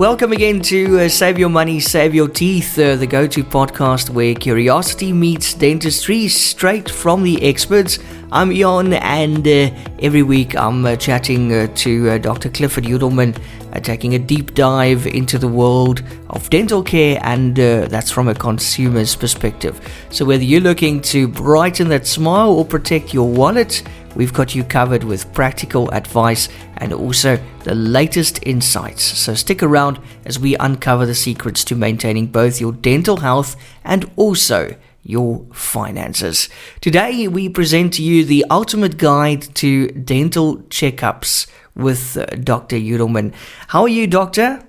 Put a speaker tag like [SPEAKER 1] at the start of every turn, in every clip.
[SPEAKER 1] Welcome again to Save Your Money, Save Your Teeth, the go-to podcast where curiosity meets dentistry straight from the experts. I'm Eon, and every week I'm chatting to Dr. Clifford Yudelman, taking a deep dive into the world of dental care, and that's from a consumer's perspective. So whether you're looking to brighten that smile or protect your wallet, we've got you covered with practical advice and also the latest insights. So stick around as we uncover the secrets to maintaining both your dental health and also your finances. Today we present to you the ultimate guide to dental checkups with Dr. Yudelman. How are you, Doctor?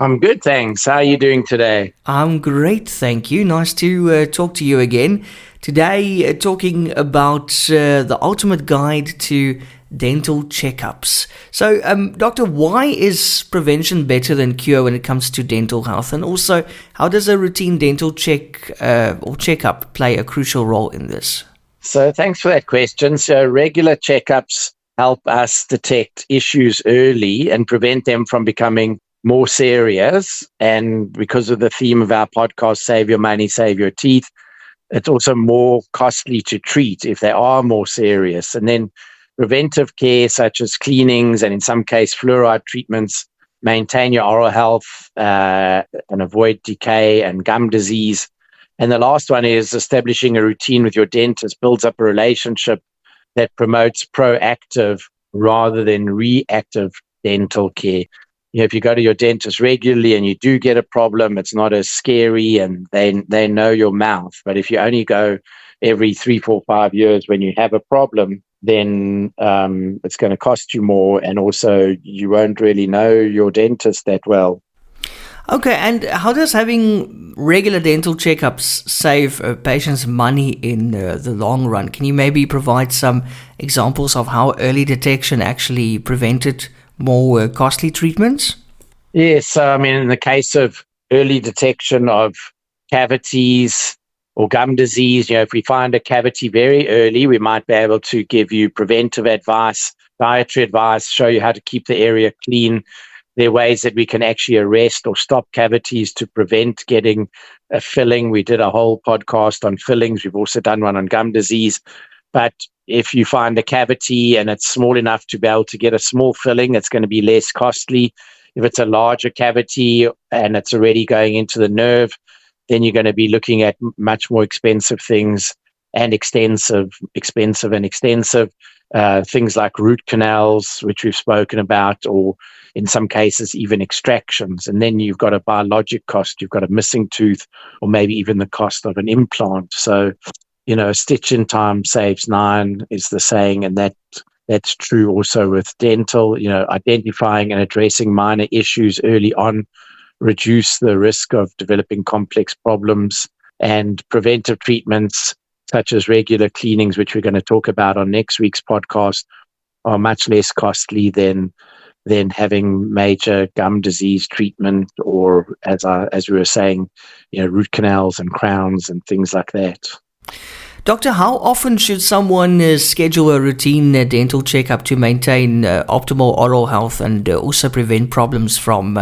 [SPEAKER 2] I'm good, thanks. How are you doing today?
[SPEAKER 1] I'm great, thank you. Nice to talk to you again. Today, talking about the ultimate guide to dental checkups. So, Doctor, why is prevention better than cure when it comes to dental health? And also, how does a routine dental check or checkup play a crucial role in this?
[SPEAKER 2] So, thanks for that question. So, regular checkups help us detect issues early and prevent them from becoming more serious. And because of the theme of our podcast, Save Your Money, Save Your Teeth, it's also more costly to treat if they are more serious. And then preventive care, such as cleanings and in some case fluoride treatments, maintain your oral health and avoid decay and gum disease. And the last one is establishing a routine with your dentist builds up a relationship that promotes proactive rather than reactive dental care. You know, if you go to your dentist regularly and you do get a problem, it's not as scary and they know your mouth. But if you only go every 3, 4, 5 years when you have a problem, then it's going to cost you more, and also you won't really know your dentist that well.
[SPEAKER 1] Okay, and how does having regular dental checkups save patients money in the long run? Can you maybe provide some examples of how early detection actually prevented more costly treatments?
[SPEAKER 2] Yes, in the case of early detection of cavities or gum disease, if we find a cavity very early, we might be able to give you preventive advice, dietary advice, show you how to keep the area clean. There are ways that we can actually arrest or stop cavities to prevent getting a filling. We did a whole podcast on fillings. We've also done one on gum disease. But if you find a cavity and it's small enough to be able to get a small filling, it's going to be less costly. If it's a larger cavity and it's already going into the nerve, then you're going to be looking at much more expensive things and extensive things like root canals, which we've spoken about, or in some cases even extractions. And then you've got a biologic cost, you've got a missing tooth, or maybe even the cost of an implant. So a stitch in time saves 9 is the saying, and that's true also with dental. Identifying and addressing minor issues early on reduce the risk of developing complex problems, and preventive treatments such as regular cleanings, which we're going to talk about on next week's podcast, are much less costly than having major gum disease treatment, or as we were saying, root canals and crowns and things like that.
[SPEAKER 1] Doctor, how often should someone schedule a routine dental checkup to maintain optimal oral health and also prevent problems from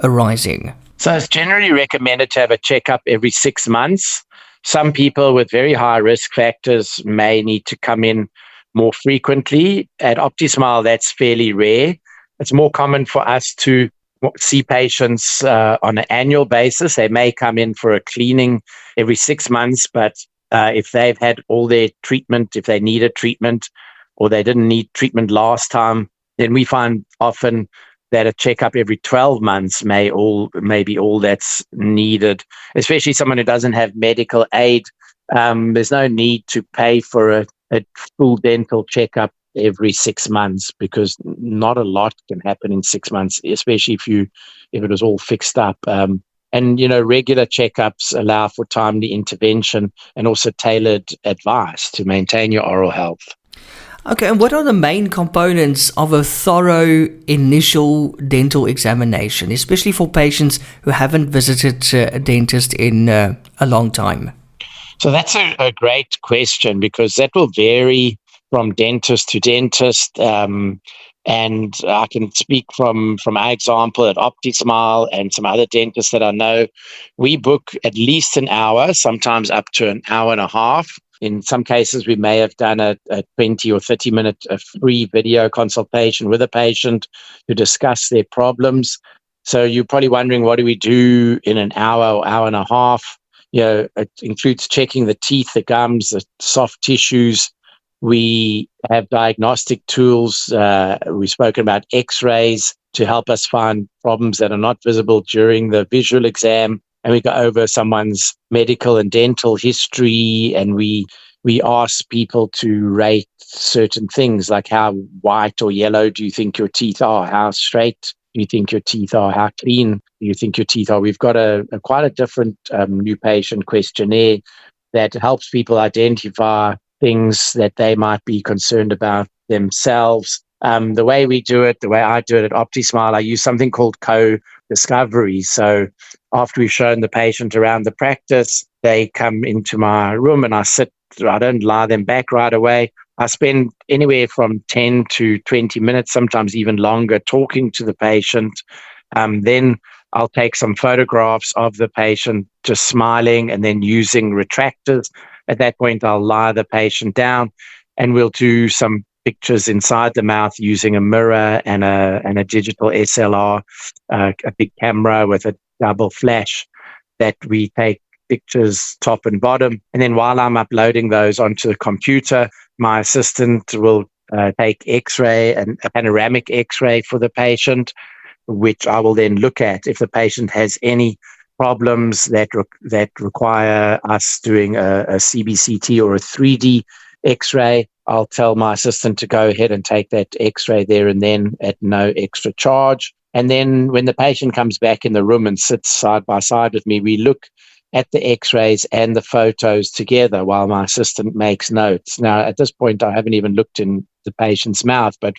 [SPEAKER 1] arising?
[SPEAKER 2] So it's generally recommended to have a checkup every 6 months. Some people with very high risk factors may need to come in more frequently. At OptiSmile, that's fairly rare. It's more common for us to see patients on an annual basis. They may come in for a cleaning every 6 months, but if they've had all their treatment, if they needed treatment or they didn't need treatment last time, then we find often that a checkup every 12 months may be all that's needed, especially someone who doesn't have medical aid. There's no need to pay for a full dental checkup every 6 months, because not a lot can happen in 6 months, especially if it was all fixed up. And regular checkups allow for timely intervention and also tailored advice to maintain your oral health.
[SPEAKER 1] Okay, and what are the main components of a thorough initial dental examination, especially for patients who haven't visited a dentist in a long time?
[SPEAKER 2] So that's a great question, because that will vary from dentist to dentist. And I can speak from our example at OptiSmile and some other dentists that I know. We book at least an hour, sometimes up to an hour and a half. In some cases, we may have done a 20 or 30-minute free video consultation with a patient to discuss their problems. So you're probably wondering, what do we do in an hour or hour and a half? It includes checking the teeth, the gums, the soft tissues. We have diagnostic tools. We've spoken about x-rays to help us find problems that are not visible during the visual exam. And we go over someone's medical and dental history, and we ask people to rate certain things, like how white or yellow do you think your teeth are? How straight do you think your teeth are? How clean do you think your teeth are? We've got quite a different new patient questionnaire that helps people identify things that they might be concerned about themselves. The way we do it, the way I do it at OptiSmile, I use something called co-discovery. So after we've shown the patient around the practice, they come into my room and I don't lie them back right away. I spend anywhere from 10 to 20 minutes, sometimes even longer, talking to the patient. Then I'll take some photographs of the patient just smiling and then using retractors. At that point, I'll lie the patient down and we'll do some pictures inside the mouth using a mirror and a digital SLR, a big camera with a double flash that we take pictures top and bottom. And then while I'm uploading those onto the computer, my assistant will take X-ray and a panoramic X-ray for the patient, which I will then look at. If the patient has any problems that require us doing a CBCT or a 3D X-ray, I'll tell my assistant to go ahead and take that X-ray there and then at no extra charge. And then when the patient comes back in the room and sits side by side with me, we look at the X-rays and the photos together while my assistant makes notes. Now, at this point, I haven't even looked in the patient's mouth, but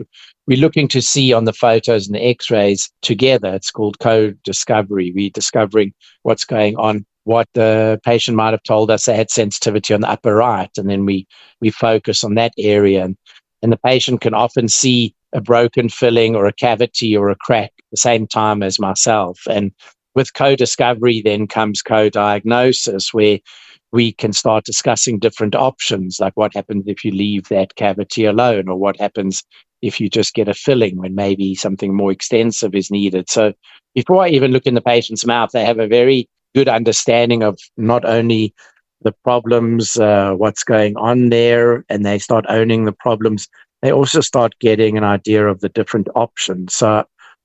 [SPEAKER 2] we're looking to see on the photos and the X-rays together. It's called co-discovery. We're discovering what's going on, what the patient might have told us they had sensitivity on the upper right, and then we focus on that area. And the patient can often see a broken filling or a cavity or a crack at the same time as myself. And with co-discovery then comes co-diagnosis, where we can start discussing different options, like what happens if you leave that cavity alone, or what happens if you just get a filling when maybe something more extensive is needed. So before I even look in the patient's mouth, they have a very good understanding of not only the problems, what's going on there, and they start owning the problems. They also start getting an idea of the different options. So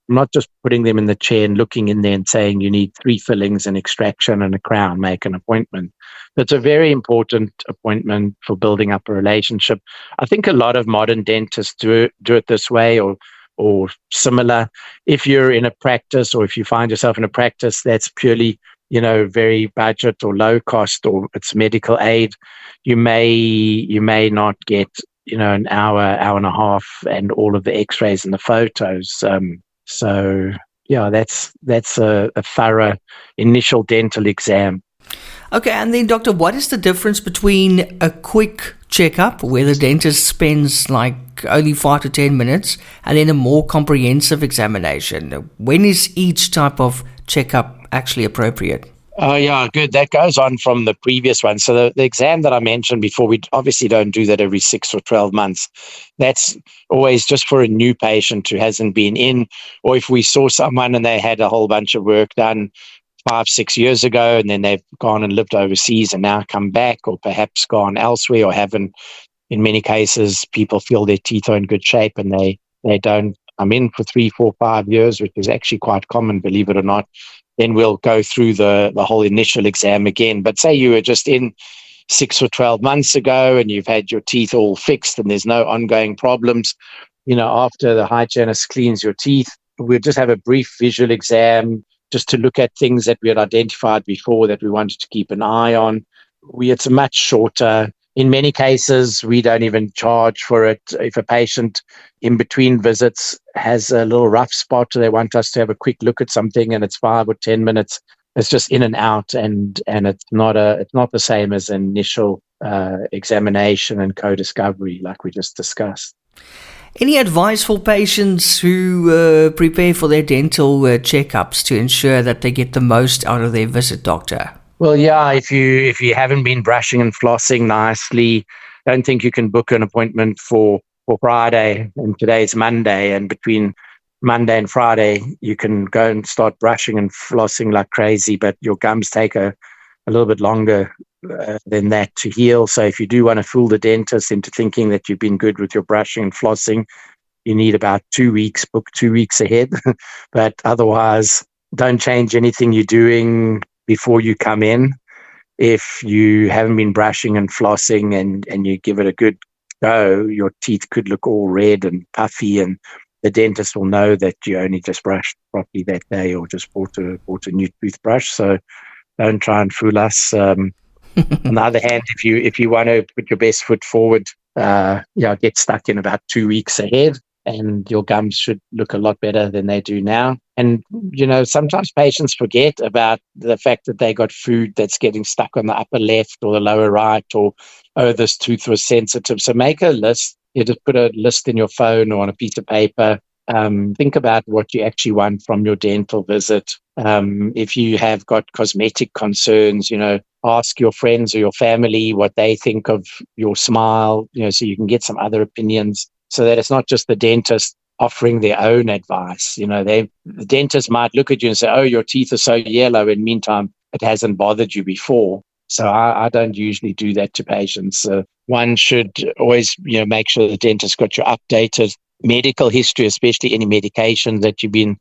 [SPEAKER 2] I'm not just putting them in the chair and looking in there and saying you need 3 fillings, an extraction and a crown, make an appointment. It's a very important appointment for building up a relationship. I think a lot of modern dentists do it this way or similar. If you're in a practice, or if you find yourself in a practice that's purely, very budget or low cost, or it's medical aid, you may not get, an hour and a half and all of the X-rays and the photos. So yeah, that's a thorough initial dental exam.
[SPEAKER 1] Okay, and then doctor, what is the difference between a quick checkup where the dentist spends like only 5 to 10 minutes and then a more comprehensive examination? When is each type of checkup actually appropriate?
[SPEAKER 2] Oh, yeah, good. That goes on from the previous one. So the exam that I mentioned before, we obviously don't do that every 6 or 12 months. That's always just for a new patient who hasn't been in, or if we saw someone and they had a whole bunch of work done 5-6 years ago, and then they've gone and lived overseas and now come back, or perhaps gone elsewhere, or haven't. In many cases, people feel their teeth are in good shape and they don't come in for 3, 4, 5 years, which is actually quite common, believe it or not. Then we'll go through the whole initial exam again. But say you were just in 6 or 12 months ago and you've had your teeth all fixed and there's no ongoing problems, after the hygienist cleans your teeth, we'll just have a brief visual exam just to look at things that we had identified before that we wanted to keep an eye on. It's much shorter. In many cases, we don't even charge for it. If a patient in between visits has a little rough spot, they want us to have a quick look at something and it's 5 or 10 minutes, it's just in and out, and it's not the same as an initial examination and co-discovery, like we just discussed.
[SPEAKER 1] Any advice for patients who prepare for their dental checkups to ensure that they get the most out of their visit, doctor?
[SPEAKER 2] Well, yeah, if you haven't been brushing and flossing nicely, I don't think you can book an appointment for Friday, and today's Monday, and between Monday and Friday, you can go and start brushing and flossing like crazy, but your gums take a little bit longer than that to heal. So if you do want to fool the dentist into thinking that you've been good with your brushing and flossing, you need about 2 weeks, book 2 weeks ahead. But otherwise, don't change anything you're doing before you come in. If you haven't been brushing and flossing and you give it a good go, your teeth could look all red and puffy, and the dentist will know that you only just brushed properly that day or just bought a new toothbrush. So don't try and fool us. On the other hand, if you want to put your best foot forward, get stuck in about 2 weeks ahead, and your gums should look a lot better than they do now. And, sometimes patients forget about the fact that they got food that's getting stuck on the upper left or the lower right, or, oh, this tooth was sensitive. So make a list. You just put a list in your phone or on a piece of paper. Think about what you actually want from your dental visit. If you have got cosmetic concerns, ask your friends or your family what they think of your smile, so you can get some other opinions, so that it's not just the dentist offering their own advice. The dentist might look at you and say, oh, your teeth are so yellow, and meantime, it hasn't bothered you before. So I don't usually do that to patients. One should always, make sure the dentist got your updated medical history, especially any medication that you've been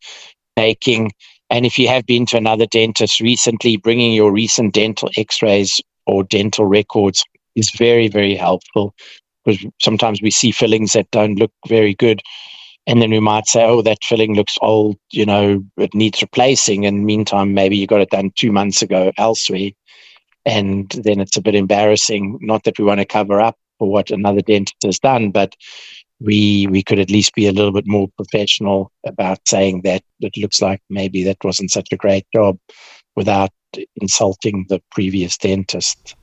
[SPEAKER 2] taking. And if you have been to another dentist recently, bringing your recent dental x-rays or dental records is very, very helpful, because sometimes we see fillings that don't look very good. And then we might say, oh, that filling looks old, it needs replacing. And meantime, maybe you got it done 2 months ago elsewhere. And then it's a bit embarrassing. Not that we want to cover up for what another dentist has done, but we could at least be a little bit more professional about saying that it looks like maybe that wasn't such a great job, without insulting the previous dentist.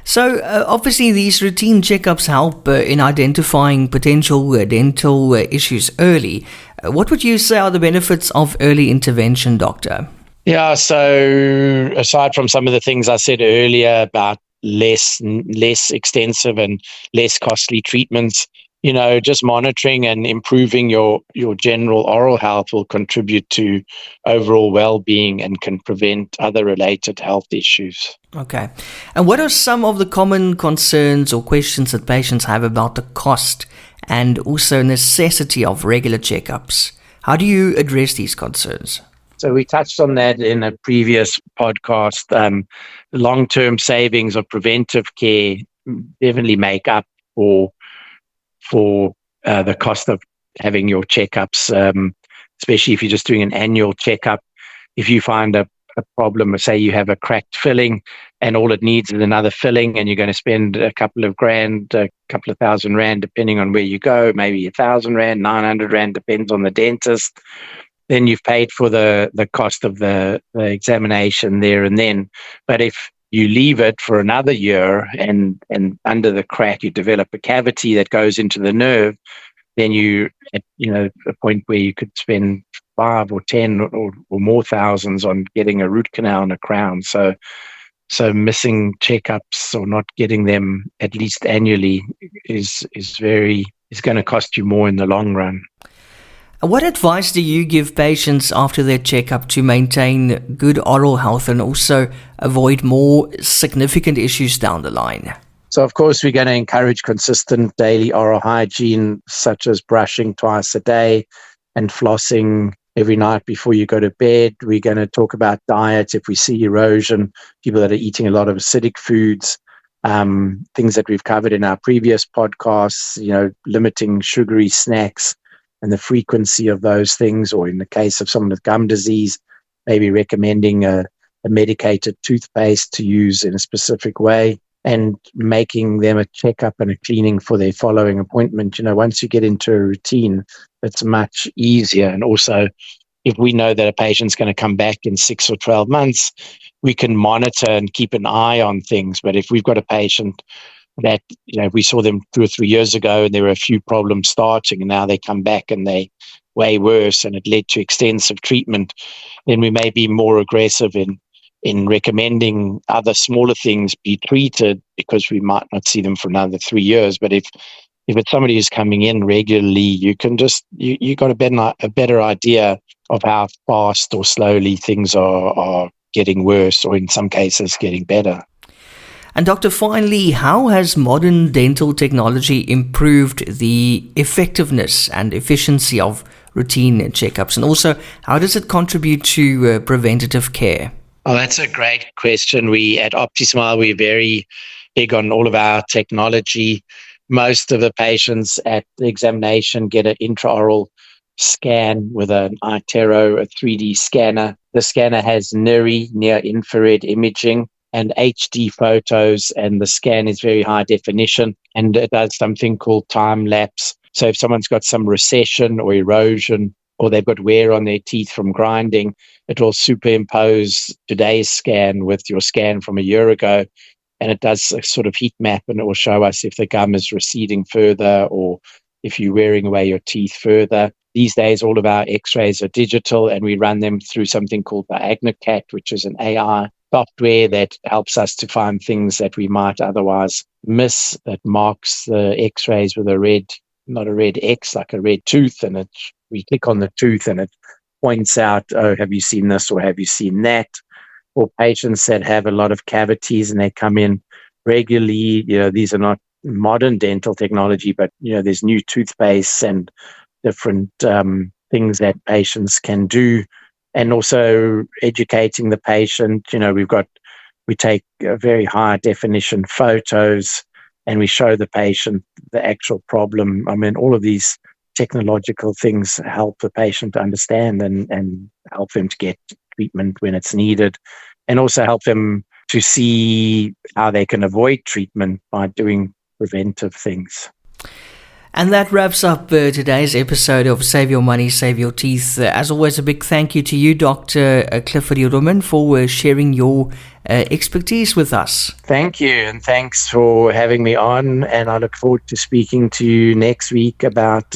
[SPEAKER 1] So obviously these routine checkups help in identifying potential dental issues early. What would you say are the benefits of early intervention, doctor?
[SPEAKER 2] Yeah, so aside from some of the things I said earlier about less extensive and less costly treatments, just monitoring and improving your general oral health will contribute to overall well-being and can prevent other related health issues.
[SPEAKER 1] Okay. And what are some of the common concerns or questions that patients have about the cost and also necessity of regular checkups? How do you address these concerns?
[SPEAKER 2] So we touched on that in a previous podcast. Long-term savings of preventive care definitely make up for the cost of having your checkups, especially if you're just doing an annual checkup. If you find a problem, say you have a cracked filling and all it needs is another filling, and you're going to spend a couple of thousand rand, depending on where you go, maybe 1,000 rand, 900 rand, depends on the dentist, then you've paid for the cost of the examination there and then. But if you leave it for another year and under the crack you develop a cavity that goes into the nerve, then you at a point where you could spend 5 or 10 or more thousands on getting a root canal and a crown. So missing checkups or not getting them at least annually is going to cost you more in the long run.
[SPEAKER 1] What advice do you give patients after their checkup to maintain good oral health and also avoid more significant issues down the line?
[SPEAKER 2] So, of course, we're going to encourage consistent daily oral hygiene, such as brushing twice a day and flossing every night before you go to bed. We're going to talk about diet if we see erosion, people that are eating a lot of acidic foods, things that we've covered in our previous podcasts, limiting sugary snacks and the frequency of those things, or in the case of someone with gum disease, maybe recommending a medicated toothpaste to use in a specific way, and making them a checkup and a cleaning for their following appointment. Once you get into a routine, it's much easier. And also if we know that a patient's going to come back in 6 or 12 months, we can monitor and keep an eye on things. But if we've got a patient that, we saw them 2 or 3 years ago and there were a few problems starting and now they come back and they way worse and it led to extensive treatment, then we may be more aggressive in recommending other smaller things be treated, because we might not see them for another 3 years. But if it's somebody who's coming in regularly, you can you got a better idea of how fast or slowly things are getting worse, or in some cases getting better.
[SPEAKER 1] And Doctor, finally, how has modern dental technology improved the effectiveness and efficiency of routine checkups? And also, how does it contribute to preventative care?
[SPEAKER 2] Oh, that's a great question. We at OptiSmile, we're very big on all of our technology. Most of the patients at the examination get an intraoral scan with an iTero, a 3D scanner. The scanner has NIRI, near infrared imaging, and HD photos, and the scan is very high definition, and it does something called time lapse. So if someone's got some recession or erosion, or they've got wear on their teeth from grinding, it will superimpose today's scan with your scan from a year ago, and it does a sort of heat map, and it will show us if the gum is receding further or if you're wearing away your teeth further. These days, all of our x-rays are digital, and we run them through something called the AgnaCat, which is an AI software that helps us to find things that we might otherwise miss. That marks the x-rays with a red, not a red X, like a red tooth, and we click on the tooth and it points out, oh, have you seen this or have you seen that? Or patients that have a lot of cavities and they come in regularly, these are not modern dental technology, but, there's new toothpaste and different things that patients can do. And also educating the patient. We take very high definition photos and we show the patient the actual problem. I mean, all of these technological things help the patient understand and help them to get treatment when it's needed, and also help them to see how they can avoid treatment by doing preventive things.
[SPEAKER 1] And that wraps up today's episode of Save Your Money, Save Your Teeth. As always, a big thank you to you, Dr. Clifford Yudelman, for sharing your expertise with us.
[SPEAKER 2] Thank you, and thanks for having me on. And I look forward to speaking to you next week about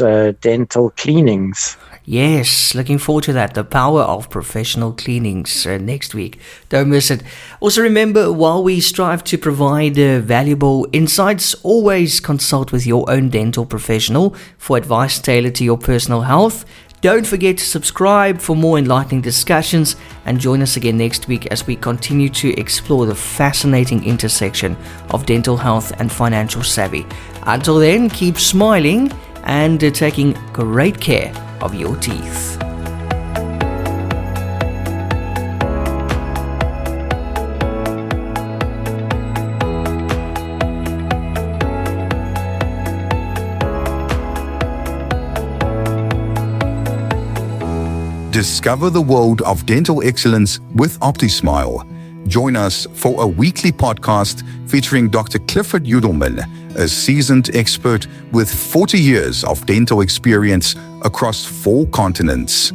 [SPEAKER 2] dental cleanings.
[SPEAKER 1] Yes, looking forward to that. The power of professional cleanings next week. Don't miss it. Also remember, while we strive to provide valuable insights, always consult with your own dental professional for advice tailored to your personal health. Don't forget to subscribe for more enlightening discussions, and join us again next week as we continue to explore the fascinating intersection of dental health and financial savvy. Until then, keep smiling and taking great care of your teeth.
[SPEAKER 3] Discover the world of dental excellence with OptiSmile. Join us for a weekly podcast featuring Dr. Clifford Yudelman, a seasoned expert with 40 years of dental experience across 4 continents.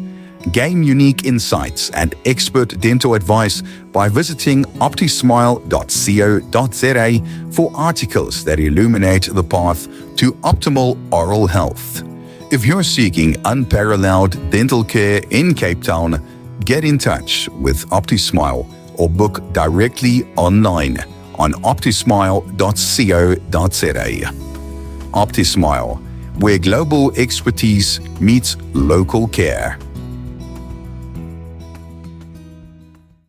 [SPEAKER 3] Gain unique insights and expert dental advice by visiting optismile.co.za for articles that illuminate the path to optimal oral health. If you're seeking unparalleled dental care in Cape Town, get in touch with OptiSmile or book directly online on optismile.co.za. OptiSmile, where global expertise meets local care.